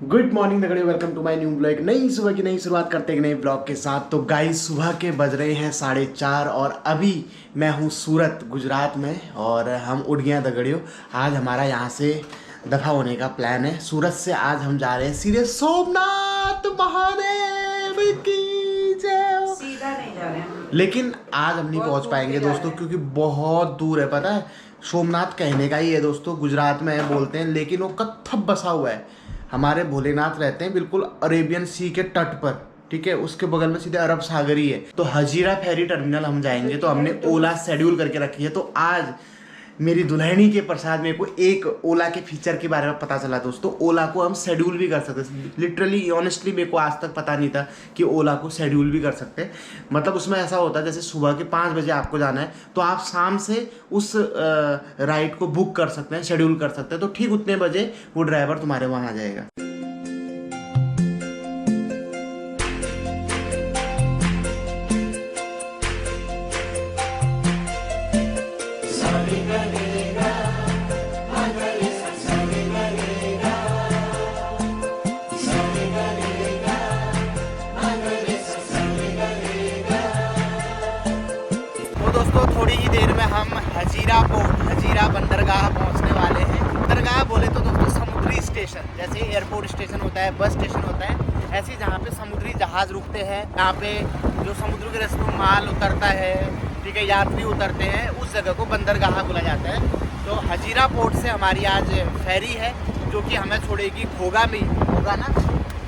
Good morning दगड़ियों, welcome to my new blog. नई सुबह की नई शुरुआत करते हैं नए ब्लॉग के साथ। तो गाइस सुबह के बज रहे हैं 4:30 और अभी मैं हूँ सूरत गुजरात में और हम उठ गए हैं दगड़ियों। आज हमारा यहाँ से दफ़ा होने का प्लान है। सूरत से आज हम जा रहे हैं सीधे सोमनाथ महादेव की जय। सीधा नहीं जा रहे हैं, लेकिन आज हम नहीं पहुँच पाएंगे दोस्तों, क्योंकि बहुत दूर है। पता है, सोमनाथ कहने का ही है दोस्तों, गुजरात में है बोलते हैं, लेकिन वो कत्थक बसा हुआ है। हमारे भोलेनाथ रहते हैं बिल्कुल अरेबियन सी के तट पर, ठीक है, उसके बगल में सीधे अरब सागर ही है। तो हजीरा फेरी टर्मिनल हम जाएंगे। तो हमने ओला शेड्यूल करके रखी है। तो आज मेरी दुल्हनी के प्रसाद मेरे को एक ओला के फीचर के बारे में पता चला दोस्तों। ओला को हम शेड्यूल भी कर सकते हैं। लिटरली ऑनेस्टली मेरे को आज तक पता नहीं था कि ओला को शेड्यूल भी कर सकते हैं। मतलब उसमें ऐसा होता है जैसे सुबह के 5 बजे आपको जाना है तो आप शाम से उस राइड को बुक कर सकते हैं, शेड्यूल कर सकते हैं। तो ठीक उतने बजे वो ड्राइवर तुम्हारे वहाँ आ जाएगा। दोस्तों थोड़ी ही देर में हम हजीरा बंदरगाह पहुंचने वाले हैं। बंदरगाह बोले तो दोस्तों समुद्री स्टेशन, जैसे एयरपोर्ट स्टेशन होता है, बस स्टेशन होता है, ऐसे जहाँ पे समुद्री जहाज़ रुकते हैं, यहाँ पे जो समुद्र के रास्ते में माल उतरता है, ठीक है, यात्री उतरते हैं, उस जगह को बंदरगाह बोला जाता है। तो हजीरा पोर्ट से हमारी आज फेरी है जो कि हमें छोड़ेगी घोगा में, होगा ना,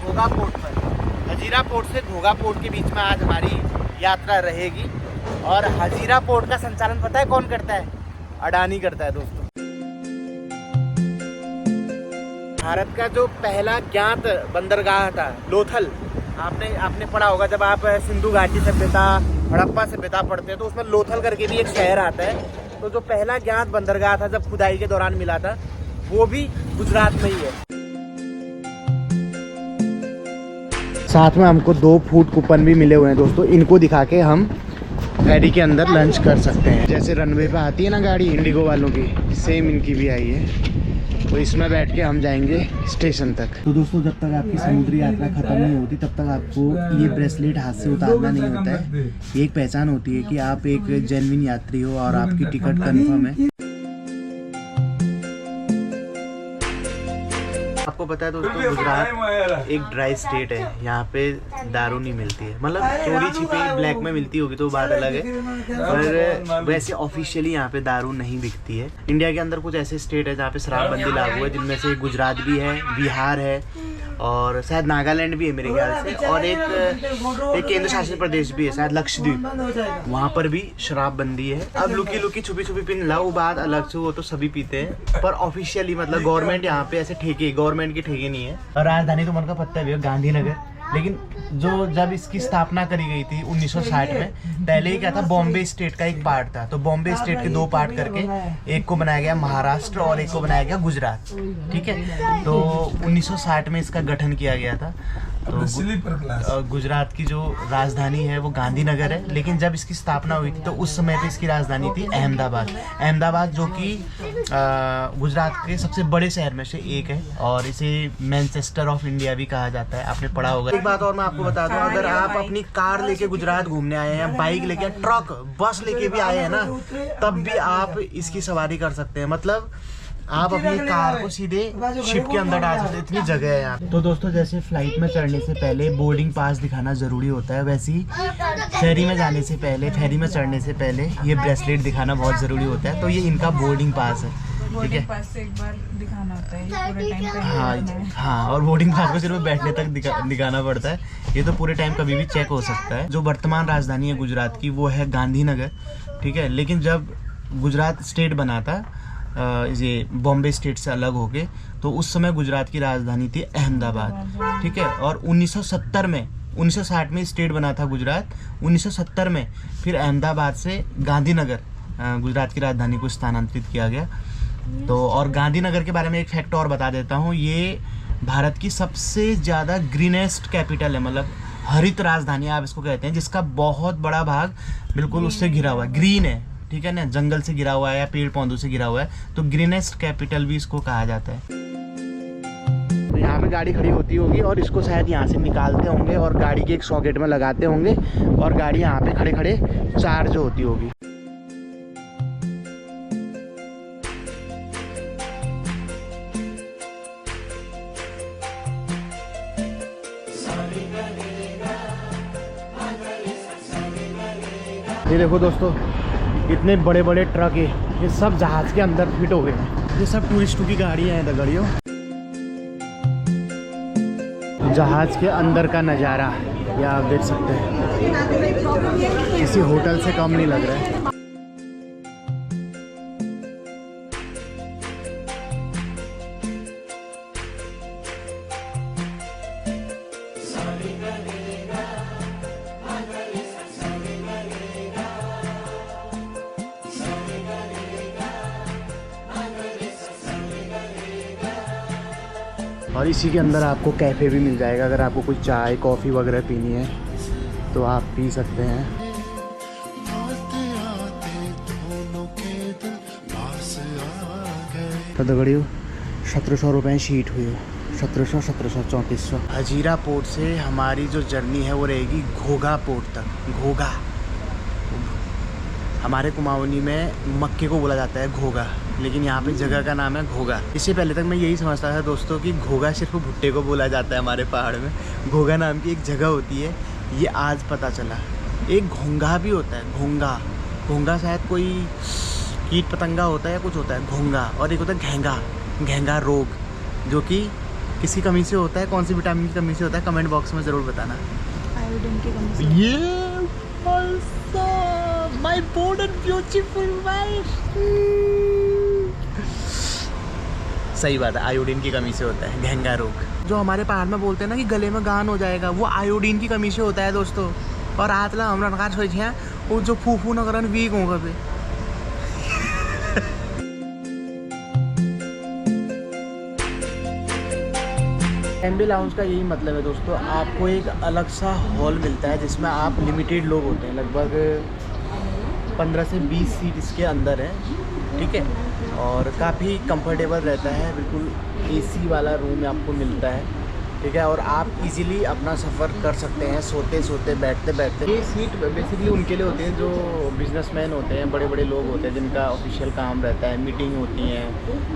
घोगा पोर्ट पर। हजीरा पोर्ट से घोगा पोर्ट के बीच में आज हमारी यात्रा रहेगी। और हजीरा पोर्ट का संचालन पता है कौन करता है? अडानी करता है दोस्तों। भारत का जो पहला ज्ञात बंदरगाह था लोथल, आपने पढ़ा होगा जब आप सिंधु घाटी सभ्यता, हड़प्पा सभ्यता पढ़ते हैं तो उसमें लोथल करके भी एक शहर आता है। तो जो पहला ज्ञात बंदरगाह था जब खुदाई के दौरान मिला था, वो भी गुजरात में ही है। साथ में हमको 2 फूड कूपन भी मिले हुए हैं दोस्तों। इनको दिखा के हम फेरी के अंदर लंच कर सकते हैं। जैसे रनवे पे आती है ना गाड़ी इंडिगो वालों की, सेम इनकी भी आई है। तो इसमें बैठ के हम जाएंगे स्टेशन तक। तो दोस्तों जब तक आपकी समुद्री यात्रा खत्म नहीं होती तब तक आपको ये ब्रेसलेट हाथ से उतारना नहीं होता है। ये एक पहचान होती है कि आप एक जेन्युइन यात्री हो और आपकी टिकट कंफर्म है। आपको पता है दोस्तों गुजरात एक ड्राई स्टेट है, यहाँ पे दारू नहीं मिलती है। मतलब चोरी छिपी ब्लैक में मिलती होगी तो बात अलग है, पर वैसे ऑफिशियली यहाँ पे दारू नहीं बिकती है। इंडिया के अंदर कुछ ऐसे स्टेट है जहाँ पे शराबबंदी लागू है, जिनमें से गुजरात भी है, बिहार है और शायद नागालैंड भी है मेरे ख्याल से, और एक केंद्र शासित प्रदेश भी है शायद लक्षद्वीप, वहाँ पर भी शराबबंदी है। अब लुकी लुकी छुपी छुपी पिन लाओ बात अलग से, वो तो सभी पीते हैं, पर ऑफिशियली मतलब गवर्नमेंट यहाँ पे ऐसे गवर्नमेंट की ठेके नहीं है। और राजधानी तो मन का पता भी है गांधीनगर, लेकिन जो जब इसकी स्थापना करी गई थी 1960 में, पहले ही क्या था, बॉम्बे स्टेट का एक पार्ट था। तो बॉम्बे स्टेट के 2 पार्ट करके एक को बनाया गया महाराष्ट्र और एक को बनाया गया गुजरात, ठीक है। तो 1960 में इसका गठन किया गया था। तो गुजरात की जो राजधानी है वो गांधीनगर है, लेकिन जब इसकी स्थापना हुई थी तो उस समय पे इसकी राजधानी थी अहमदाबाद, जो कि गुजरात के सबसे बड़े शहर में से एक है और इसे मैनचेस्टर ऑफ इंडिया भी कहा जाता है। आपने पढ़ा होगा। एक बात और मैं आपको बता दूं, अगर आप अपनी कार लेके गुजरात घूमने आए हैं, बाइक लेके, ट्रक, बस लेके भी आए हैं ना, तब भी आप इसकी सवारी कर सकते हैं। मतलब आप अपनी कार को सीधे शिप के अंदर डाल सकते हैं, इतनी जगह है यहाँ। तो दोस्तों जैसे फ्लाइट में चढ़ने से पहले बोर्डिंग पास दिखाना जरूरी होता है, वैसे ही फेरी में जाने से पहले, फेरी में चढ़ने से पहले ये ब्रेसलेट दिखाना बहुत जरूरी होता है। तो ये इनका बोर्डिंग पास है, ठीक है। पास से एक बार दिखाना होता है, पूरे टाइम पे हाँ, और बोर्डिंग पास को सिर्फ बैठने तक दिखाना पड़ता है। ये तो पूरे टाइम कभी भी चेक हो सकता है। जो वर्तमान राजधानी है गुजरात की वो है गांधीनगर, ठीक है। लेकिन जब गुजरात स्टेट बना था, ये बॉम्बे स्टेट से अलग हो गए, तो उस समय गुजरात की राजधानी थी अहमदाबाद, ठीक है। और 1970 में, 1960 में स्टेट बना था गुजरात, 1970 में फिर अहमदाबाद से गांधीनगर गुजरात की राजधानी को स्थानांतरित किया गया। तो और गांधीनगर के बारे में एक फैक्ट और बता देता हूँ, ये भारत की सबसे ज़्यादा ग्रीनेस्ट कैपिटल है, मतलब हरित राजधानी आप इसको कहते हैं, जिसका बहुत बड़ा भाग बिल्कुल उससे घिरा हुआ है, ग्रीन है, ठीक है ना, जंगल से घिरा हुआ है या पेड़ पौधों से घिरा हुआ है, तो ग्रीनेस्ट कैपिटल भी इसको कहा जाता है। यहाँ पे गाड़ी खड़ी होती होगी और इसको शायद यहाँ से निकालते होंगे और गाड़ी के एक सॉकेट में लगाते होंगे और गाड़ी यहाँ पे खड़े खड़े चार्ज होती होगी। ये देखो दोस्तों, इतने बड़े बड़े ट्रक है, ये सब जहाज के अंदर फिट हो गए हैं। ये सब टूरिस्टों की गाड़ियाँ हैं गाड़ियों। जहाज के अंदर का नज़ारा ये आप देख सकते हैं, किसी होटल से कम नहीं लग रहा है। और इसी के अंदर आपको कैफ़े भी मिल जाएगा। अगर आपको कोई चाय कॉफ़ी वगैरह पीनी है तो आप पी सकते हैं। तो दगड़ियों 1700 रुपये शीट हुई हो, 1700, 3400। हजीरा पोर्ट से हमारी जो जर्नी है वो रहेगी घोघा पोर्ट तक। घोघा हमारे कुमाऊनी में मक्के को बोला जाता है घोघा, लेकिन यहाँ पे जगह का नाम है घोघा। इससे पहले तक मैं यही समझता था दोस्तों कि घोघा सिर्फ भुट्टे को बोला जाता है हमारे पहाड़ में। घोघा नाम की एक जगह होती है, ये आज पता चला। एक घोंघा भी होता है, घोंघा। घोंघा शायद कोई कीट पतंगा होता है या कुछ होता है, घोंघा। और एक होता है घेंगा, घेंगा रोग, जो कि किसी कमी से होता है। कौन सी विटामिन की कमी से होता है, कमेंट बॉक्स में ज़रूर बताना। आयोडीन की कमी से। ये my bold and beautiful wife. सही बात है, आयोडीन की कमी से होता है घेंगा रोग। जो हमारे पहाड़ में बोलते हैं ना कि गले में गान हो जाएगा, वो आयोडीन की कमी से होता है दोस्तों। और आतला हम नकार सोच हैं वो जो फूफू न करन वीक होगा पे। एमबी लाउंज का यही मतलब है दोस्तों, आपको एक अलग सा हॉल मिलता है जिसमें आप लिमिटेड लोग होते हैं, लगभग 15 से 20 सीट इसके अंदर है, ठीक है। और काफ़ी कंफर्टेबल रहता है, बिल्कुल एसी वाला रूम आपको मिलता है, ठीक है। और आप इजीली अपना सफ़र कर सकते हैं सोते सोते बैठते बैठते। ये सीट बेसिकली उनके लिए होते हैं जो बिजनेसमैन होते हैं, बड़े बड़े लोग होते हैं जिनका ऑफिशियल काम रहता है, मीटिंग होती हैं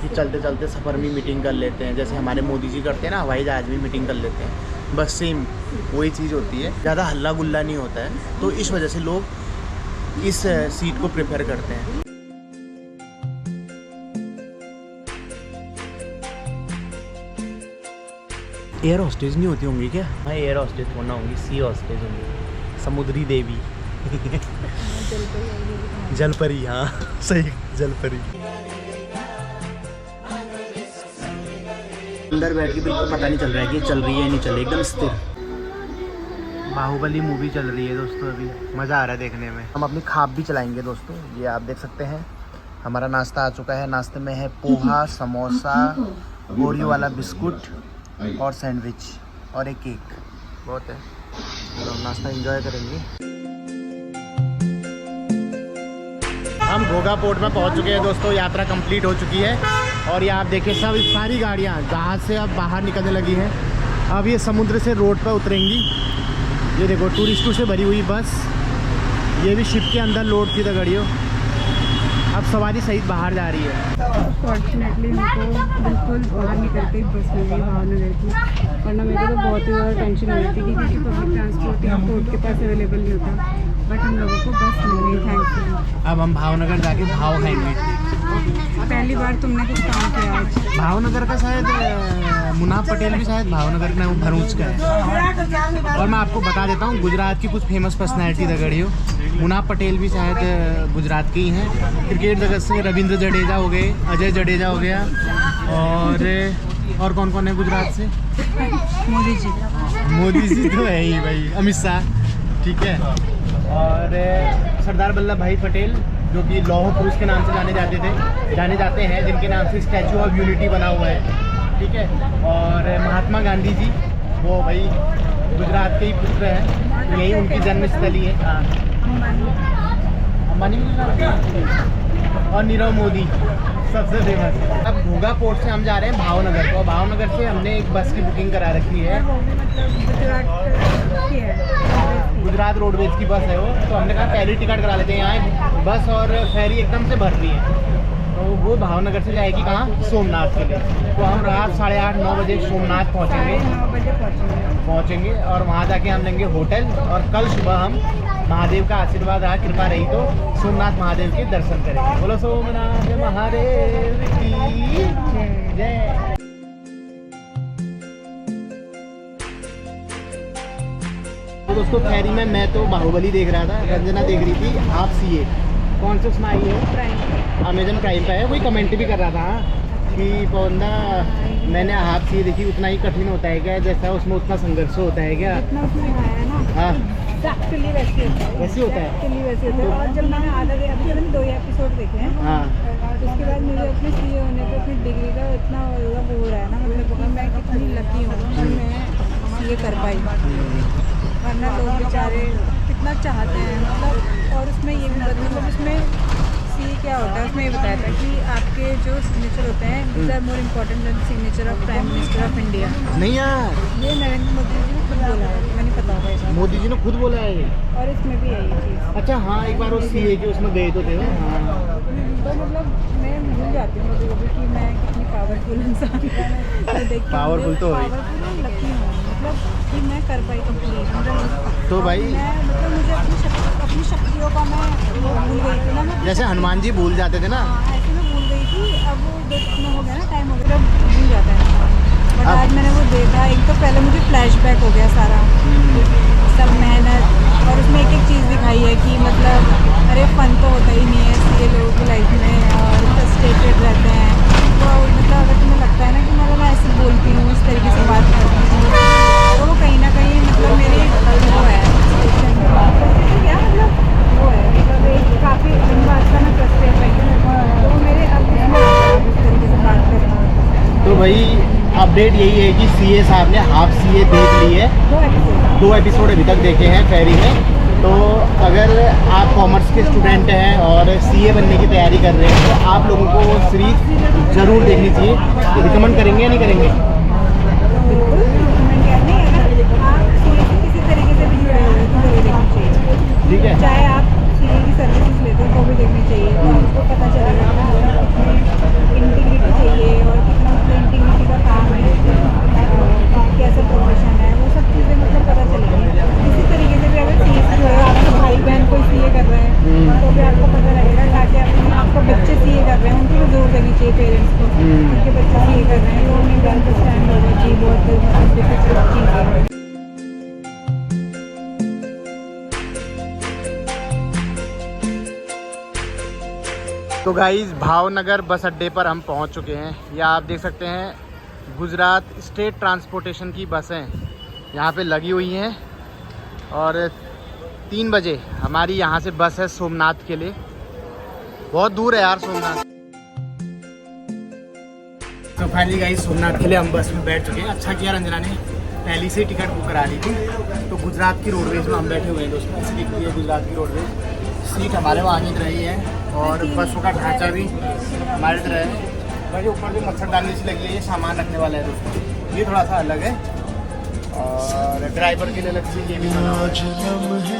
कि चलते चलते सफ़र में मीटिंग कर लेते हैं, जैसे हमारे मोदी जी करते हैं ना, हवाई जहाज़ में मीटिंग कर लेते हैं, बस सेम वही चीज़ होती है। ज़्यादा हल्ला गुल्ला नहीं होता है, तो इस वजह से लोग इस सीट को प्रेफर करते हैं। एयर हॉस्टेज नहीं होती होंगी क्या? हाँ, एयर हॉस्टेज होना होंगी, सी हॉस्टेज होंगी, समुद्री देवी। जलपरी, हाँ सही, जलपरी। अंदर बैठ के बिल्कुल पता नहीं चल रहा है कि चल रही है नहीं चल रही, एकदम स्थिर। बाहुबली मूवी चल रही है दोस्तों, अभी मज़ा आ रहा है देखने में। हम अपनी खाप भी चलाएंगे दोस्तों, ये आप देख सकते हैं। हमारा नाश्ता आ चुका है, नाश्ते में है पोहा, समोसा, ओरियो वाला बिस्कुट और सैंडविच और एक केक, बहुत है। तो हम नाश्ता एंजॉय करेंगे। हम घोघा पोर्ट में पहुंच चुके हैं दोस्तों, यात्रा कंप्लीट हो चुकी है। और ये आप देखिए सब सारी गाड़ियां जहाज़ से अब बाहर निकलने लगी हैं। अब ये समुद्र से रोड पर उतरेंगी। ये देखो टूरिस्टों से भरी हुई बस, ये भी शिप के अंदर लोड थी गाड़ियों, अब सवारी सहित बाहर जा रही है। फॉर्चुनेटली हमको बिल्कुल बाहर निकल के बस मिल गई भावनगर की, वरना मेरे को तो बहुत ही ज़्यादा टेंशन हो रही थी क्योंकि पब्लिक ट्रांसपोर्ट यहाँ पोर्ट के पास अवेलेबल नहीं होता, बट हम लोगों को बस मिल गई, थैंक्स। अब हम भावनगर जाके भाव खाएंगे। पहली बार तुमने कुछ काम किया आज। भावनगर का शायद मुनाफ पटेल भी शायद भावनगर का भरूच का है। और मैं आपको बता देता हूँ गुजरात की कुछ फेमस पर्सनैलिटी दगड़ियों, मुनाफ पटेल भी शायद गुजरात के ही हैं। क्रिकेट जगत से रविंद्र जडेजा हो गए, अजय जडेजा हो गया, और कौन कौन है गुजरात से? मोदी जी। मोदी जी तो है ही भाई, अमित शाह, ठीक है। और सरदार वल्लभ भाई पटेल जो कि लौह पुरुष के नाम से जाने जाते हैं, जिनके नाम से स्टैचू ऑफ यूनिटी बना हुआ है, ठीक है। और महात्मा गांधी जी, वो भाई गुजरात के ही पुत्र हैं, यही उनकी जन्मस्थली है। अंबानी भी गुजरात के, और नीरव मोदी सबसे फेमस। अब घूंगा पोर्ट से हम जा रहे हैं भावनगर को। भावनगर से हमने एक बस की बुकिंग करा रखी है, वो भी मतलब गुजरात की है, गुजरात रोडवेज की बस है वो। तो हमने कहा पहली टिकट करा लेते हैं। यहाँ बस और फेरी एकदम से भर रही है, तो वो भावनगर से जाएगी कहाँ, सोमनाथ के लिए। तो हम रात 8:30-9 बजे सोमनाथ 9 बजे पहुँचेंगे और वहाँ जाके हम लेंगे होटल। और कल सुबह हम महादेव का आशीर्वाद रहा, कृपा रही तो सोमनाथ महादेव के दर्शन करेंगे। बोलो सोमनाथ महादेव की जय। तो दोस्तों फेरी में मैं तो बाहुबली देख रहा था, रंजना देख रही थी हाफ सीए। कौन से उसमें आई है? अमेजन प्राइम पे है। कोई कमेंट भी कर रहा था कि पौंदा मैंने हाफ सीए देखी, उतना ही कठिन होता है क्या, जैसा उसमें उतना संघर्ष होता है क्या? जितना उसमें दिखाया है ना, हाँ एक्चुअली वैसे होता है, वैसे होता है। एक्चुअली वैसे होता है। और जब मैंने आधा देखा, अभी मैंने 2 एपिसोड देखे हैं, हाँ उसके बाद मुझे अपने सीए होने पे अपनी डिग्री का इतना मतलब हो रहा है ना, मतलब कि मैं कितनी लकी हूँ कि मैं सीए कर पाई। वरना लोग बेचारे कितना चाहते हैं मतलब। और उसमें ये भी मतलब उसमें सीए क्या होता है, उसमें ये बताया था कि आपके जो सिग्नेचर होते हैं these are more important than signature of prime minister of India. नहीं यार, ये नरेंद्र मोदी जी ने खुद बोला है, मैंने पता होगा ऐसा। मोदी जी ने खुद बोला है ये। और इसमें भी है ये चीज़। अच्छा हाँ, एक बार वो सीए के उसमें गए तो थे वो। हाँ तो मतलब मैं भूल जाती हूँ कभी कभी कि मैं कितनी पावरफुल इंसान हूँ। पावरफुल तो है, पावरफुल लकी हूँ मतलब कि मैं कर पाई कंप्लीट। तो भाई मैं मतलब मुझे अपनी शक्तियों का मैं वो भूल गई थी ना, मैं जैसे हनुमान जी भूल जाते थे ना। हाँ, ऐसे मैं भूल गई थी। अब वो इतना हो गया ना, टाइम हो गया, अब भूल जाता है इंसान। बट आज मैंने वो देखा, एक तो पहले मुझे फ्लैशबैक हो गया सारा, सब मेहनत। और उसमें एक एक चीज़ दिखाई है कि मतलब अरे फन तो होता ही नहीं है ये लोगों की लाइफ में, और फ्रस्ट्रेटेड रहते हैं। तो मतलब अगर तुम्हें लगता है ना कि मतलब मैं ऐसे बोलती हूँ, इस तरीके से बात करती हूँ, तो वो कहीं ना कहीं मतलब मेरी वो है क्या मतलब वो है मतलब एक काफ़ी बात का ना फ्रस्ट्रेट है, तो वो मेरे अब इस तरीके से बात करें। तो भाई अपडेट यही है कि सीए साहब ने हाफ सीए देख ली है, 2 एपिसोड अभी तक देखे हैं फेरी में। तो अगर आप कॉमर्स के स्टूडेंट हैं और सीए बनने की तैयारी कर रहे हैं तो आप लोगों को वो सीरीज ज़रूर देखनी चाहिए। रिकमेंड करेंगे या नहीं करेंगे? बिल्कुल रिकमेंड करनी है। अगर आप सीए से किसी तरीके से भी जुड़े हुए तो जरूर देखनी चाहिए। ठीक है, चाहे आप सीए की सर्विसेज लेते हो तो भी देखनी चाहिए, तो आपको पता चलेगा कि इंटीग्रिटी चाहिए और कितना मतलब इंटीग्रिटी का काम है, कैसा प्रोफेशन है, वो सब चीज़ें मतलब पता चलेगी। किसी तरीके से भी अगर सीए से जुड़े हो, आपके भाई बहन कोई सीए कर रहे हैं तो भी आपको पता लगेगा, ताकि आपका बच्चे सीए कर रहे हैं उनको भी जरूर देनी चाहिए पेरेंट्स को, उनके बच्चे सीए कर रहे हैं तो उन्हें भी अंडरस्टैंड होगा कि बहुत मतलब डिफिकल्ट चीज़ है। तो गाइस भावनगर बस अड्डे पर हम पहुंच चुके हैं। या आप देख सकते हैं गुजरात स्टेट ट्रांसपोर्टेशन की बसें यहाँ पे लगी हुई हैं और 3 बजे हमारी यहाँ से बस है सोमनाथ के लिए। बहुत दूर है यार सोमनाथ। तो फाइनली गाइस सोमनाथ के लिए हम बस में बैठ चुके हैं। अच्छा किया रंजना ने पहले से टिकट बुक करा ली थी। तो गुजरात की रोडवेज में हम बैठे हुए हैं दोस्तों, इसलिए की है गुजरात की रोडवेज। सीट हमारे वहाँ की रही है और बसों का ढांचा भी हमारी तरह है। भाई ऊपर भी मच्छरदानी सी लगी है, ये सामान रखने वाला है दोस्तों, ये थोड़ा सा अलग है। और ड्राइवर के लिए अलग से ये भी बना हुआ है।